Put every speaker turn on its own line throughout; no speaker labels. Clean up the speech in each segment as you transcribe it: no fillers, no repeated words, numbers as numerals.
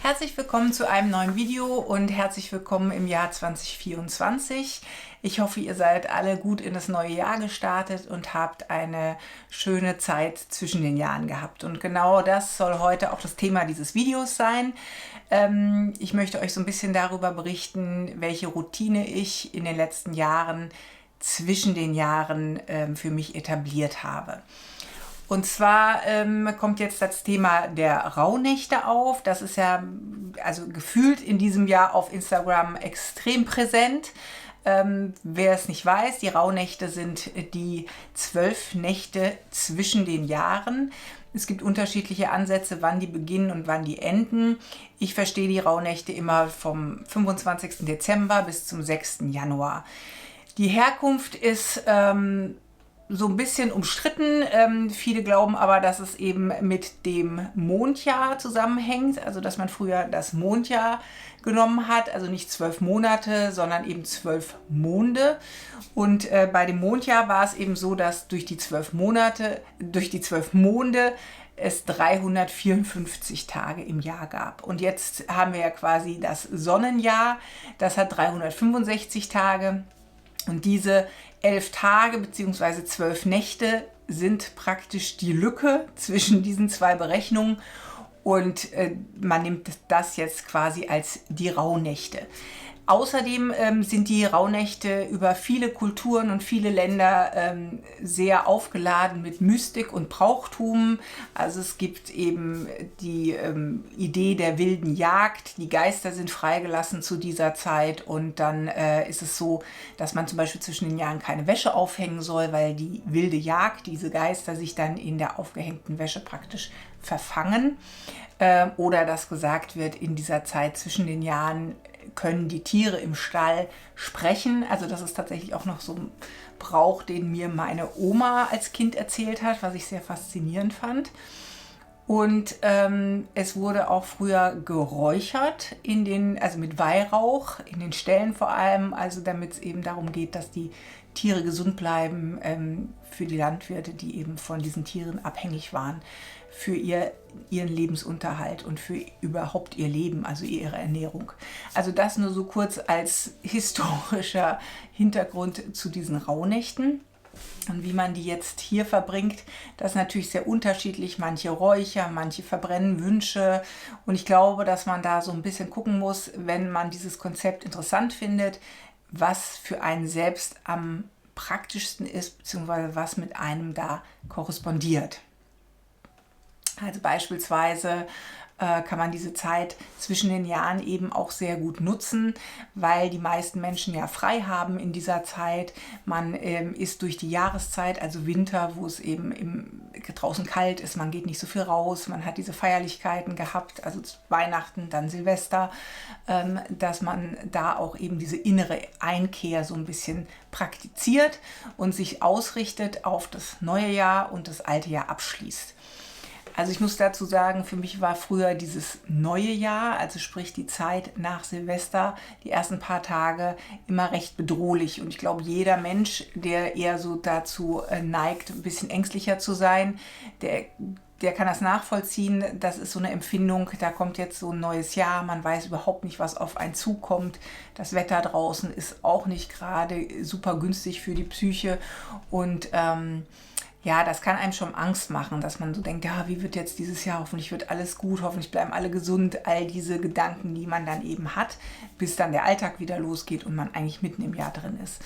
Herzlich willkommen zu einem neuen Video und herzlich willkommen im Jahr 2024. Ich hoffe, ihr seid alle gut in das neue Jahr gestartet und habt eine schöne Zeit zwischen den Jahren gehabt. Und genau das soll heute auch das Thema dieses Videos sein. Ich möchte euch so ein bisschen darüber berichten, welche Routine ich in den letzten Jahren zwischen den Jahren für mich etabliert habe. Und zwar kommt jetzt das Thema der Rauhnächte auf. Das ist ja also gefühlt in diesem Jahr auf Instagram extrem präsent. Wer es nicht weiß, die Rauhnächte sind die 12 Nächte zwischen den Jahren. Es gibt unterschiedliche Ansätze, wann die beginnen und wann die enden. Ich verstehe die Rauhnächte immer vom 25. Dezember bis zum 6. Januar. Die Herkunft ist so ein bisschen umstritten. Viele glauben aber, dass es eben mit dem Mondjahr zusammenhängt, also dass man früher das Mondjahr genommen hat, also nicht 12 Monate, sondern eben 12 Monde. Und bei dem Mondjahr war es eben so, dass durch die 12 Monate, durch die 12 Monde es 354 Tage im Jahr gab. Und jetzt haben wir ja quasi das Sonnenjahr, das hat 365 Tage. Und diese 11 Tage bzw. 12 Nächte sind praktisch die Lücke zwischen diesen zwei Berechnungen und man nimmt das jetzt quasi als die Rauhnächte. Außerdem sind die Rauhnächte über viele Kulturen und viele Länder sehr aufgeladen mit Mystik und Brauchtum. Also es gibt eben die Idee der wilden Jagd. Die Geister sind freigelassen zu dieser Zeit und dann ist es so, dass man zum Beispiel zwischen den Jahren keine Wäsche aufhängen soll, weil die wilde Jagd, diese Geister sich dann in der aufgehängten Wäsche praktisch verfangen. Oder dass gesagt wird, in dieser Zeit zwischen den Jahren können die Tiere im Stall sprechen. Also das ist tatsächlich auch noch so ein Brauch, den mir meine Oma als Kind erzählt hat, was ich sehr faszinierend fand. Und es wurde auch früher geräuchert, also mit Weihrauch, in den Ställen vor allem, also damit es eben darum geht, dass die Tiere gesund bleiben für die Landwirte, die eben von diesen Tieren abhängig waren, für ihren Lebensunterhalt und für überhaupt ihr Leben, also ihre Ernährung. Also das nur so kurz als historischer Hintergrund zu diesen Rauhnächten. Und wie man die jetzt hier verbringt, das ist natürlich sehr unterschiedlich. Manche räuchern, manche verbrennen Wünsche. Und ich glaube, dass man da so ein bisschen gucken muss, wenn man dieses Konzept interessant findet, was für einen selbst am praktischsten ist, beziehungsweise was mit einem da korrespondiert. Also beispielsweise kann man diese Zeit zwischen den Jahren eben auch sehr gut nutzen, weil die meisten Menschen ja frei haben in dieser Zeit. Man ist durch die Jahreszeit, also Winter, wo es eben draußen kalt ist, man geht nicht so viel raus, man hat diese Feierlichkeiten gehabt, also Weihnachten, dann Silvester, dass man da auch eben diese innere Einkehr so ein bisschen praktiziert und sich ausrichtet auf das neue Jahr und das alte Jahr abschließt. Also ich muss dazu sagen, für mich war früher dieses neue Jahr, also sprich die Zeit nach Silvester, die ersten paar Tage immer recht bedrohlich. Und ich glaube, jeder Mensch, der eher so dazu neigt, ein bisschen ängstlicher zu sein, der kann das nachvollziehen. Das ist so eine Empfindung, da kommt jetzt so ein neues Jahr, man weiß überhaupt nicht, was auf einen zukommt. Das Wetter draußen ist auch nicht gerade super günstig für die Psyche und ja, das kann einem schon Angst machen, dass man so denkt, ja, wie wird jetzt dieses Jahr, hoffentlich wird alles gut, hoffentlich bleiben alle gesund, all diese Gedanken, die man dann eben hat, bis dann der Alltag wieder losgeht und man eigentlich mitten im Jahr drin ist.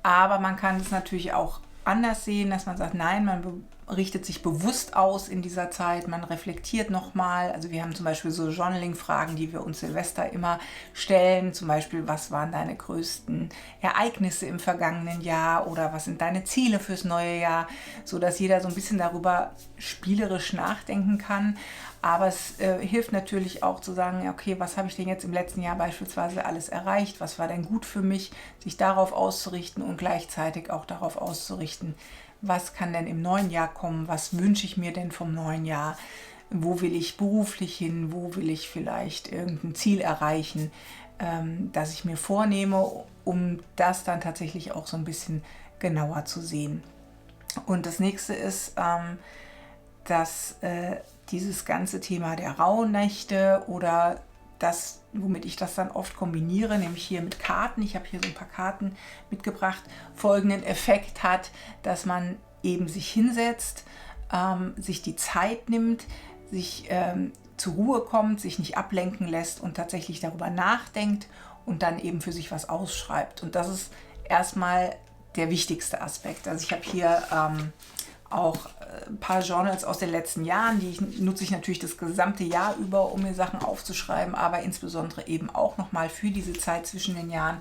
Aber man kann es natürlich auch anders sehen, dass man sagt, nein, man richtet sich bewusst aus in dieser Zeit, man reflektiert nochmal. Also wir haben zum Beispiel so Journaling-Fragen, die wir uns Silvester immer stellen, zum Beispiel, was waren deine größten Ereignisse im vergangenen Jahr oder was sind deine Ziele fürs neue Jahr, sodass jeder so ein bisschen darüber spielerisch nachdenken kann. Aber es hilft natürlich auch zu sagen, okay, was habe ich denn jetzt im letzten Jahr beispielsweise alles erreicht? Was war denn gut für mich? Sich darauf auszurichten und gleichzeitig auch darauf auszurichten, was kann denn im neuen Jahr kommen? Was wünsche ich mir denn vom neuen Jahr? Wo will ich beruflich hin? Wo will ich vielleicht irgendein Ziel erreichen, das ich mir vornehme, um das dann tatsächlich auch so ein bisschen genauer zu sehen. Und das nächste ist, dass dieses ganze Thema der Rauhnächte oder das, womit ich das dann oft kombiniere, nämlich hier mit Karten. Ich habe hier so ein paar Karten mitgebracht, folgenden Effekt hat, dass man eben sich hinsetzt, sich die Zeit nimmt, sich zur Ruhe kommt, sich nicht ablenken lässt und tatsächlich darüber nachdenkt und dann eben für sich was ausschreibt. Und das ist erstmal der wichtigste Aspekt. Also ich habe hier auch ein paar Journals aus den letzten Jahren, die nutze ich natürlich das gesamte Jahr über, um mir Sachen aufzuschreiben, aber insbesondere eben auch nochmal für diese Zeit zwischen den Jahren,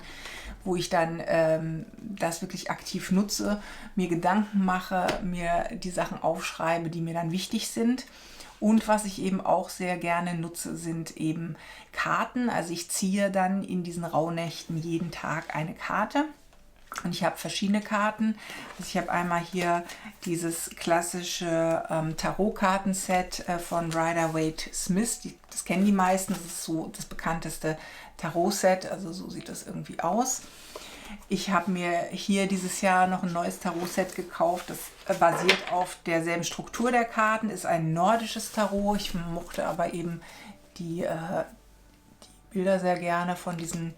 wo ich dann das wirklich aktiv nutze, mir Gedanken mache, mir die Sachen aufschreibe, die mir dann wichtig sind. Und was ich eben auch sehr gerne nutze, sind eben Karten. Also ich ziehe dann in diesen Rauhnächten jeden Tag eine Karte. Und ich habe verschiedene Karten. Also ich habe einmal hier dieses klassische Tarotkartenset von Rider-Waite-Smith. Das kennen die meisten. Das ist so das bekannteste Tarot-Set. Also so sieht das irgendwie aus. Ich habe mir hier dieses Jahr noch ein neues Tarot-Set gekauft. Das basiert auf derselben Struktur der Karten, ist ein nordisches Tarot. Ich mochte aber eben die Bilder sehr gerne von diesen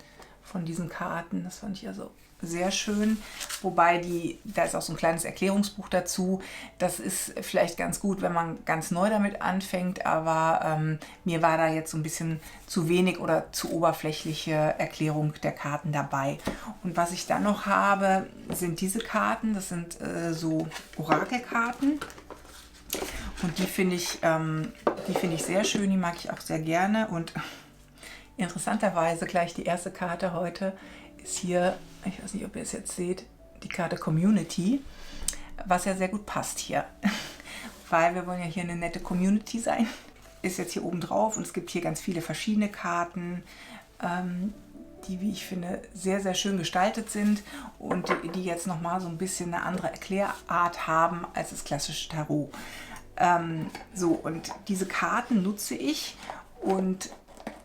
Karten. Das fand ich also sehr schön. Wobei da ist auch so ein kleines Erklärungsbuch dazu. Das ist vielleicht ganz gut, wenn man ganz neu damit anfängt, aber mir war da jetzt so ein bisschen zu wenig oder zu oberflächliche Erklärung der Karten dabei. Und was ich dann noch habe, sind diese Karten. Das sind so Orakelkarten. Und die finde ich sehr schön, die mag ich auch sehr gerne. Und interessanterweise gleich die erste Karte heute ist hier, ich weiß nicht, ob ihr es jetzt seht, die Karte Community, was ja sehr gut passt hier, weil wir wollen ja hier eine nette Community sein, ist jetzt hier oben drauf und es gibt hier ganz viele verschiedene Karten, die, wie ich finde, sehr, sehr schön gestaltet sind und die jetzt nochmal so ein bisschen eine andere Erklärart haben als das klassische Tarot. Und diese Karten nutze ich und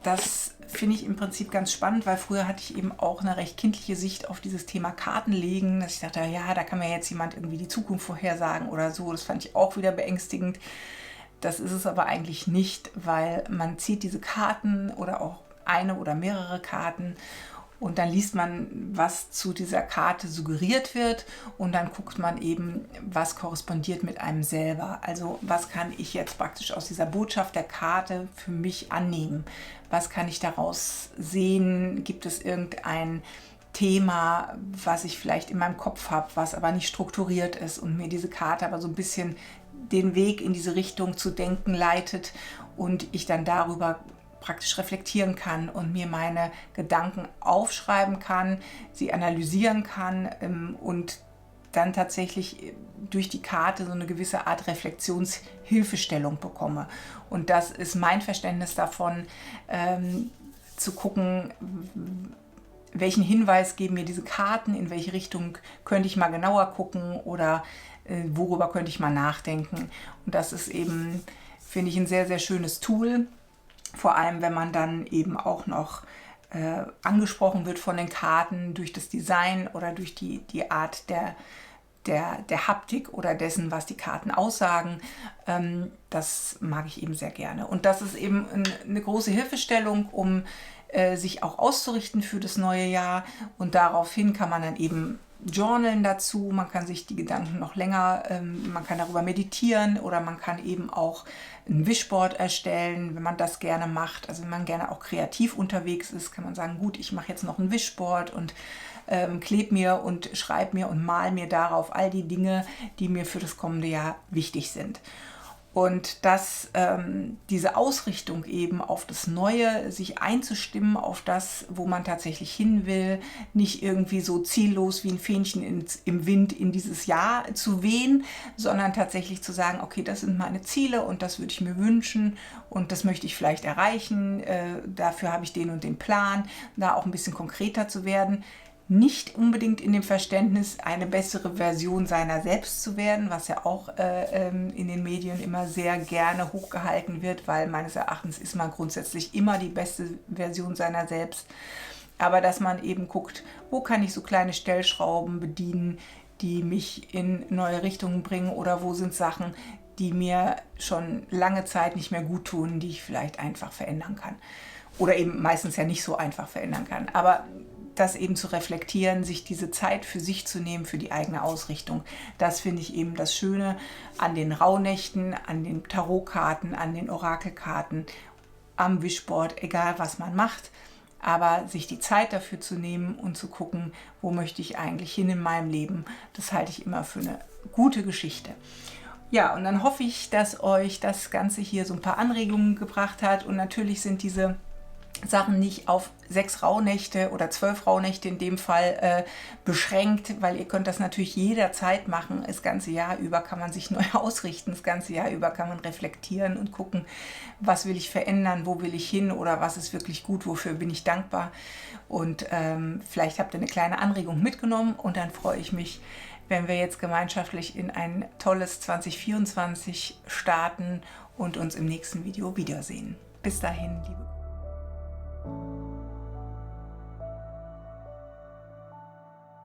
das finde ich im Prinzip ganz spannend, weil früher hatte ich eben auch eine recht kindliche Sicht auf dieses Thema Kartenlegen, dass ich dachte, ja, da kann mir jetzt jemand irgendwie die Zukunft vorhersagen oder so. Das fand ich auch wieder beängstigend. Das ist es aber eigentlich nicht, weil man zieht diese Karten oder auch eine oder mehrere Karten und dann liest man, was zu dieser Karte suggeriert wird und dann guckt man eben, was korrespondiert mit einem selber. Also was kann ich jetzt praktisch aus dieser Botschaft der Karte für mich annehmen? Was kann ich daraus sehen? Gibt es irgendein Thema, was ich vielleicht in meinem Kopf habe, was aber nicht strukturiert ist und mir diese Karte aber so ein bisschen den Weg in diese Richtung zu denken leitet und ich dann darüber praktisch reflektieren kann und mir meine Gedanken aufschreiben kann, sie analysieren kann und dann tatsächlich durch die Karte so eine gewisse Art Reflexionshilfestellung bekomme. Und das ist mein Verständnis davon, zu gucken, welchen Hinweis geben mir diese Karten, in welche Richtung könnte ich mal genauer gucken oder worüber könnte ich mal nachdenken. Und das ist eben, finde ich, ein sehr, sehr schönes Tool. Vor allem, wenn man dann eben auch noch angesprochen wird von den Karten durch das Design oder durch die Art der Haptik oder dessen, was die Karten aussagen. Das mag ich eben sehr gerne. Und das ist eben eine große Hilfestellung, um sich auch auszurichten für das neue Jahr. Und daraufhin kann man dann eben journalen dazu, man kann sich die Gedanken noch länger, man kann darüber meditieren oder man kann eben auch ein Wishboard erstellen, wenn man das gerne macht. Also wenn man gerne auch kreativ unterwegs ist, kann man sagen, gut, ich mache jetzt noch ein Wishboard und klebe mir und schreibe mir und mal mir darauf all die Dinge, die mir für das kommende Jahr wichtig sind. Und dass diese Ausrichtung eben auf das Neue, sich einzustimmen auf das, wo man tatsächlich hin will, nicht irgendwie so ziellos wie ein Fähnchen im Wind in dieses Jahr zu wehen, sondern tatsächlich zu sagen, okay, das sind meine Ziele und das würde ich mir wünschen und das möchte ich vielleicht erreichen, dafür habe ich den und den Plan, da auch ein bisschen konkreter zu werden. Nicht unbedingt in dem Verständnis, eine bessere Version seiner selbst zu werden, was ja auch in den Medien immer sehr gerne hochgehalten wird, weil meines Erachtens ist man grundsätzlich immer die beste Version seiner selbst. Aber dass man eben guckt, wo kann ich so kleine Stellschrauben bedienen, die mich in neue Richtungen bringen oder wo sind Sachen, die mir schon lange Zeit nicht mehr gut tun, die ich vielleicht einfach verändern kann. Oder eben meistens ja nicht so einfach verändern kann. Aber das eben zu reflektieren, sich diese Zeit für sich zu nehmen, für die eigene Ausrichtung, das finde ich eben das Schöne an den Rauhnächten, an den Tarotkarten, an den Orakelkarten, am Wischboard, egal was man macht. Aber sich die Zeit dafür zu nehmen und zu gucken, wo möchte ich eigentlich hin in meinem Leben, das halte ich immer für eine gute Geschichte. Ja, und dann hoffe ich, dass euch das Ganze hier so ein paar Anregungen gebracht hat. Und natürlich sind diese Sachen nicht auf 6 Rauhnächte oder 12 Rauhnächte in dem Fall beschränkt, weil ihr könnt das natürlich jederzeit machen. Das ganze Jahr über kann man sich neu ausrichten, das ganze Jahr über kann man reflektieren und gucken, was will ich verändern, wo will ich hin oder was ist wirklich gut, wofür bin ich dankbar. Und vielleicht habt ihr eine kleine Anregung mitgenommen und dann freue ich mich, wenn wir jetzt gemeinschaftlich in ein tolles 2024 starten und uns im nächsten Video wiedersehen. Bis dahin, liebe Grüße.